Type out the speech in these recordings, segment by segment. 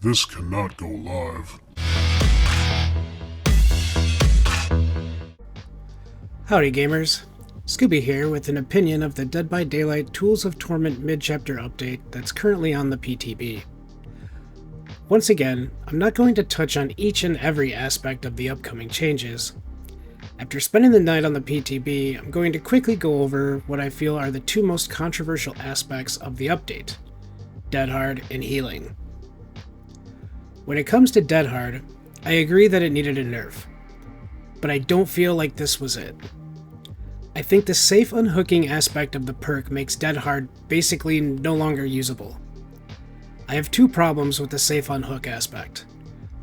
This cannot go live. Howdy gamers, Scooby here with an opinion of the Dead by Daylight Tools of Torment Mid-Chapter update that's currently on the PTB. Once again, I'm not going to touch on each and every aspect of the upcoming changes. After spending the night on the PTB, I'm going to quickly go over what I feel are the two most controversial aspects of the update: Dead Hard and healing. When it comes to Dead Hard, I agree that it needed a nerf, but I don't feel like this was it. I think the safe unhooking aspect of the perk makes Dead Hard basically no longer usable. I have two problems with the safe unhook aspect.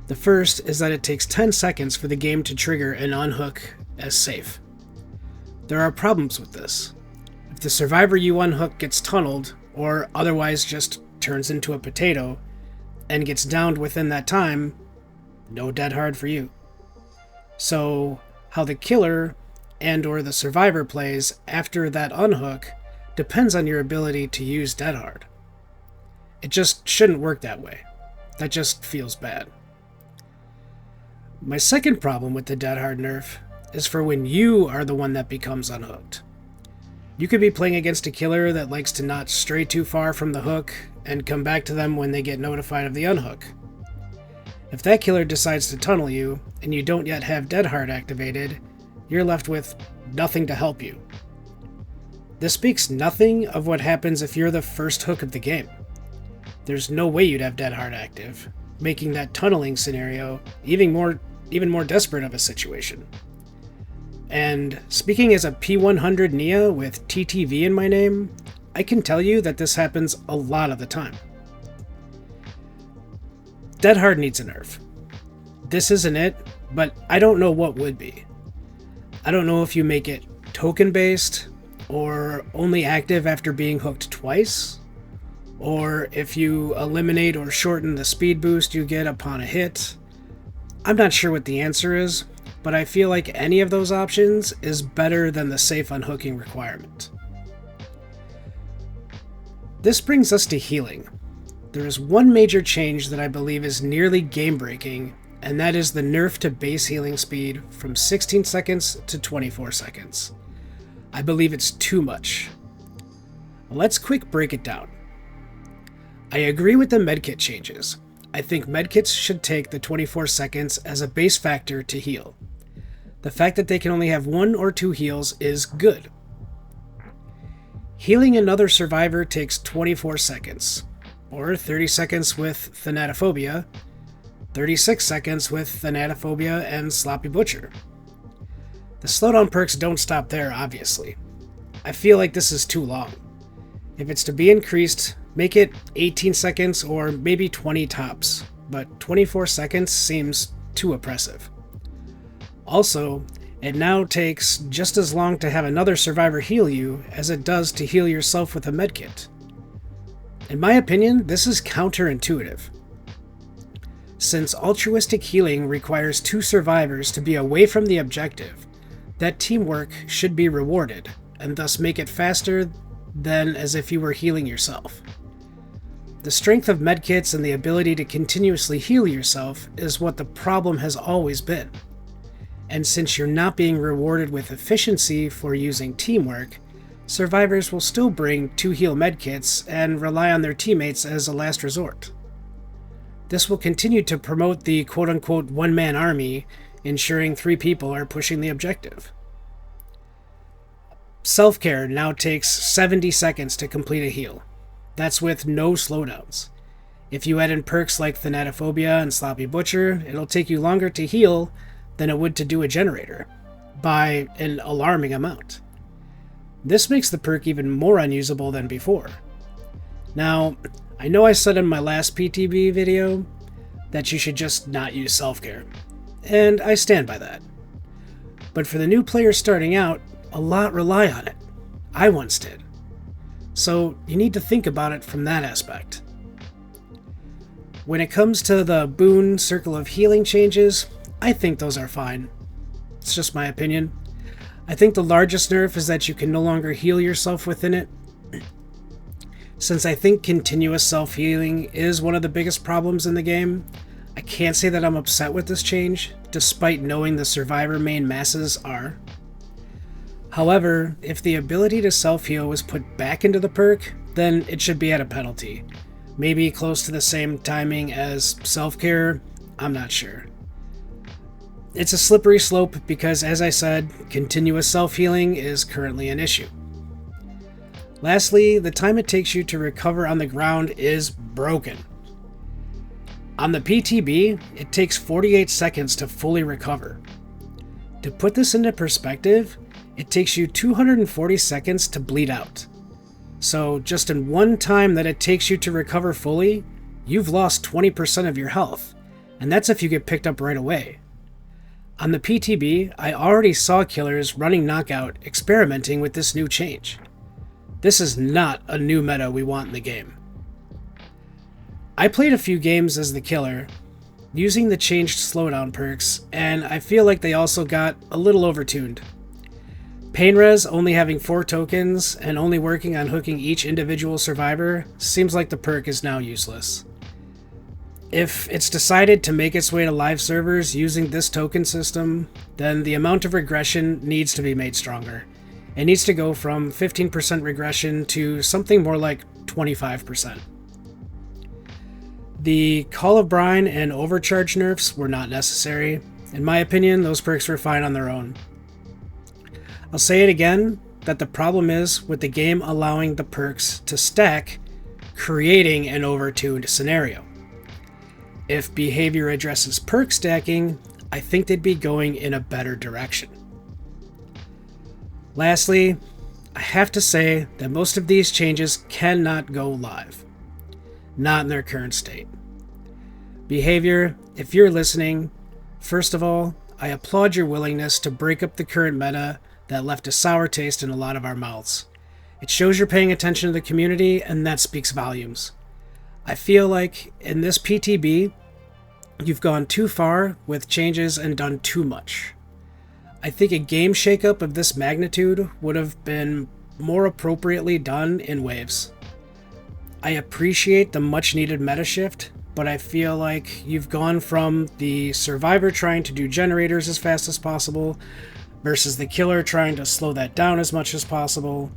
The first is that it takes 10 seconds for the game to trigger and unhook as safe. There are problems with this. If the survivor you unhook gets tunneled, or otherwise just turns into a potato, and gets downed within that time, no Dead Hard for you. So, how the killer and or the survivor plays after that unhook depends on your ability to use Dead Hard. It just shouldn't work that way. That just feels bad. My second problem with the Dead Hard nerf is for when you are the one that becomes unhooked. You could be playing against a killer that likes to not stray too far from the hook and come back to them when they get notified of the unhook. If that killer decides to tunnel you, and you don't yet have Dead Hard activated, you're left with nothing to help you. This speaks nothing of what happens if you're the first hook of the game. There's no way you'd have Dead Hard active, making that tunneling scenario even more desperate of a situation. And speaking as a P100 Nia with TTV in my name, I can tell you that this happens a lot of the time. Dead Hard needs a nerf. This isn't it, but I don't know what would be. I don't know if you make it token-based, or only active after being hooked twice, or if you eliminate or shorten the speed boost you get upon a hit. I'm not sure what the answer is, but I feel like any of those options is better than the safe unhooking requirement. This brings us to healing. There is one major change that I believe is nearly game-breaking, and that is the nerf to base healing speed from 16 seconds to 24 seconds. I believe it's too much. Let's quick break it down. I agree with the medkit changes. I think medkits should take the 24 seconds as a base factor to heal. The fact that they can only have 1 or 2 heals is good. Healing another survivor takes 24 seconds, or 30 seconds with Thanatophobia, 36 seconds with Thanatophobia and Sloppy Butcher. The slowdown perks don't stop there, obviously. I feel like this is too long. If it's to be increased, make it 18 seconds or maybe 20 tops, but 24 seconds seems too oppressive. Also, it now takes just as long to have another survivor heal you as it does to heal yourself with a medkit. In my opinion, this is counterintuitive. Since altruistic healing requires 2 survivors to be away from the objective, that teamwork should be rewarded, and thus make it faster than as if you were healing yourself. The strength of medkits and the ability to continuously heal yourself is what the problem has always been. And since you're not being rewarded with efficiency for using teamwork, survivors will still bring 2 heal medkits and rely on their teammates as a last resort. This will continue to promote the quote-unquote one-man army, ensuring 3 people are pushing the objective. Self-care now takes 70 seconds to complete a heal. That's with no slowdowns. If you add in perks like Thanatophobia and Sloppy Butcher, it'll take you longer to heal than it would to do a generator, by an alarming amount. This makes the perk even more unusable than before. Now, I know I said in my last PTB video that you should just not use self-care, and I stand by that. But for the new players starting out, a lot rely on it. I once did. So you need to think about it from that aspect. When it comes to the Boon Circle of Healing changes, I think those are fine. It's just my opinion. I think the largest nerf is that you can no longer heal yourself within it. Since I think continuous self-healing is one of the biggest problems in the game, I can't say that I'm upset with this change, despite knowing the survivor main masses are. However, if the ability to self-heal was put back into the perk, then it should be at a penalty. Maybe close to the same timing as self-care, I'm not sure. It's a slippery slope because, as I said, continuous self-healing is currently an issue. Lastly, the time it takes you to recover on the ground is broken. On the PTB, it takes 48 seconds to fully recover. To put this into perspective, it takes you 240 seconds to bleed out. So just in one time that it takes you to recover fully, you've lost 20% of your health, and that's if you get picked up right away. On the PTB, I already saw killers running knockout experimenting with this new change. This is not a new meta we want in the game. I played a few games as the killer, using the changed slowdown perks, and I feel like they also got a little overtuned. Pain Res only having 4 tokens and only working on hooking each individual survivor seems like the perk is now useless. If it's decided to make its way to live servers using this token system, then the amount of regression needs to be made stronger. It needs to go from 15% regression to something more like 25%. The Call of Brine and Overcharge nerfs were not necessary. In my opinion, those perks were fine on their own. I'll say it again, that the problem is with the game allowing the perks to stack, creating an overtuned scenario. If Behavior addresses perk stacking, I think they'd be going in a better direction. Lastly, I have to say that most of these changes cannot go live. Not in their current state. Behavior, if you're listening, first of all, I applaud your willingness to break up the current meta that left a sour taste in a lot of our mouths. It shows you're paying attention to the community, and that speaks volumes. I feel like in this PTB, you've gone too far with changes and done too much. I think a game shakeup of this magnitude would have been more appropriately done in waves. I appreciate the much needed meta shift, but I feel like you've gone from the survivor trying to do generators as fast as possible versus the killer trying to slow that down as much as possible,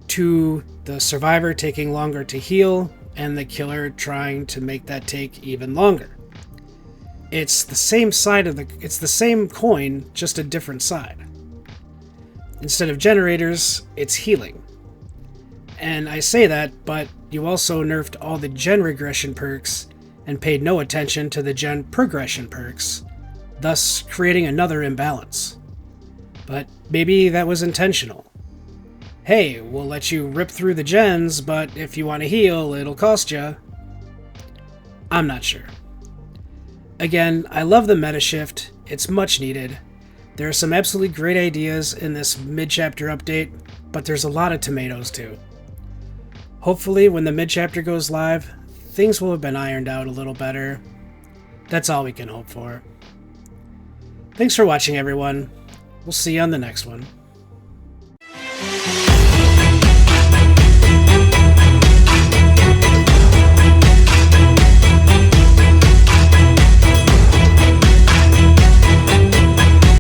to the survivor taking longer to heal and the killer trying to make that take even longer. It's the same it's the same coin, just a different side. Instead of generators, it's healing. And I say that, but you also nerfed all the gen regression perks and paid no attention to the gen progression perks, thus creating another imbalance. But maybe that was intentional. Hey, we'll let you rip through the gens, but if you want to heal, it'll cost you. I'm not sure. Again, I love the meta shift. It's much needed. There are some absolutely great ideas in this mid-chapter update, but there's a lot of tomatoes too. Hopefully, when the mid-chapter goes live, things will have been ironed out a little better. That's all we can hope for. Thanks for watching, everyone. We'll see you on the next one.